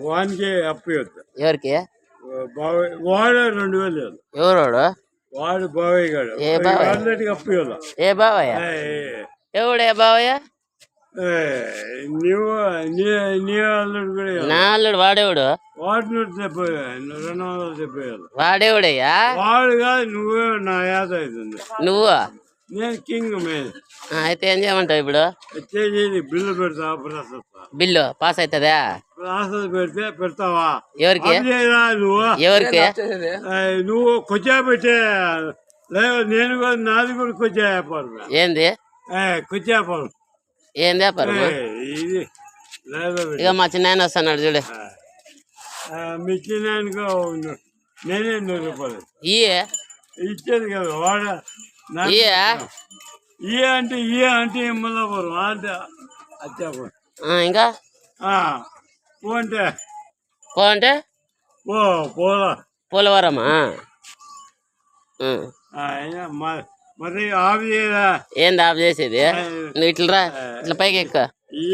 వానికి అప్పు ఇవ్వద్దు. ఎవరికి? వాడు 2000 ఇవ్వదు. ఎవరోడు? వాడు బావయ్య గారు. ఏ బావయ్య? అందరికి అప్పు ఇవ్వదు. ఏ బావయ్య? ఎవడు ఏ బావయ్య? నీ అల్లుడు కూడా నా అల్లుడు వాడేవాడు? వాడు 270 వాడేవాడయ్యా? వాడు కాదు, నువ్వే నా యాద అవుతుంది. నువ్వు? నేను కింగ్ మీద. అయితే ఏం చేయమంటావు ఇప్పుడు? బిల్లు పెడతా, ప్రాసెస్. బిల్లు పాస్ అవుతుందా? ప్రాసెస్ పెడితే పెడతావా? ఎవరికి? నువ్వు ఎవరికి? నువ్వు కొచ్చా పెట్టే లేదు, నేను కూడా నాది కూడా కొచ్చా వ్యాపారం. ఏంది కొచ్చా వ్యాపారం? ఏంది వ్యాపారం? ఇది లేదు. ఇక మా చిన్న వస్తున్నాడు చూడు. మీ చిన్నాయనకు నేనే 100 రూపాయలు ఇచ్చేది కదా. వాడు అంటే మళ్ళాపురం అంటే అచ్చాపురం. ఇంకా పోంటే పోలవరమా? మరి ఆఫ్ చేయరా? ఏంది ఆఫ్ చేసేది? నువ్వు ఇట్లా ఇట్లా పైకి ఎక్కువ.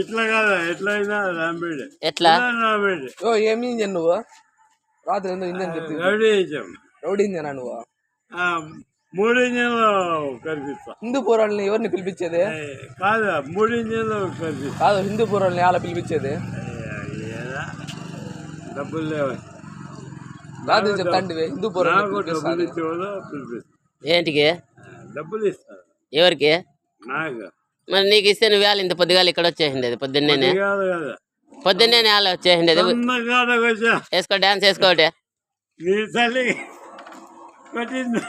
ఇట్లా కాదా, ఎట్లయినా రాంబేడి. ఎట్లా రాంబేడి? ఏమి ఇంజన్ నువ్వు? రాత్రి ఇంజన్ చెప్తే రౌడీ ఇంజనా నువ్వు? 3 ఇంజన్లు కనిపిస్తా. హిందూపూర్ వాళ్ళని ఎవరిని పిలిపించేది? కాదు, 3 ఇంజన్లు కనిపిస్తా. కాదు, హిందూపూర్ వాళ్ళని ఎలా పిలిపించేది? డబ్బులు లేవు. రాత్రి చెప్తా హిందూపూర్ ఏంటికి డబ్బులు ఇస్తారు. ఎవరికి? నాకు. మరి నీకు ఇస్తే నువ్వు వేళ ఇంత పొద్దుగాలు ఇక్కడ వచ్చేసిండేది. పొద్దున్నే వేళ వచ్చేసిండేది. వేసుకో, డాన్స్ వేసుకోటి. నీ తల్లి కొట్టింది.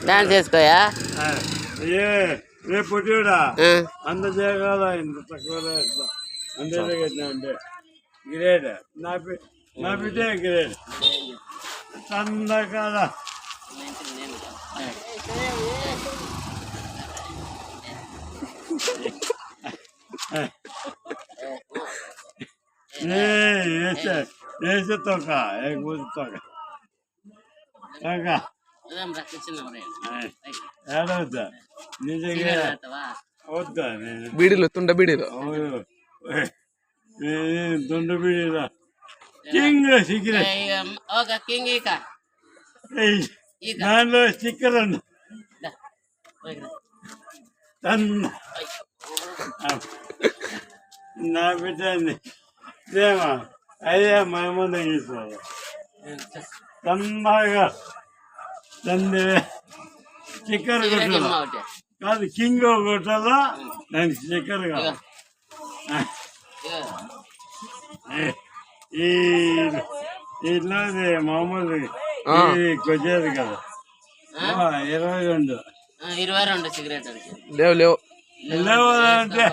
డాన్స్ వేసుకోయా? రేపు పొట్టిడా అంత చేయగల, ఇంత తక్కువ అంతే అంటే గ్రేడ్. నా బిడ్డే గ్రేడ్. అందకాల వేసే తోక తోక ఏడవద్దా? నిజంగా వద్దా? బీడీలు తుండ బీడీలు తుండ బీడీలా కింగ్ సిగరెట్ దానిలో స్టిక్కర్ అండి. నా బిడ్డ ఏమా అయ్యా మేమంతా తీసుకోవాలి. తమ్మగా తండ్రి స్టిక్కర్ కొట్టాల కాదు, కింగ్ కొట్టాలా, దానికి స్టిక్కర్ కాదు. ఇట్లా మామూలు కొచ్చేది కదా. 22 సిగరెట్ లేవు అంటే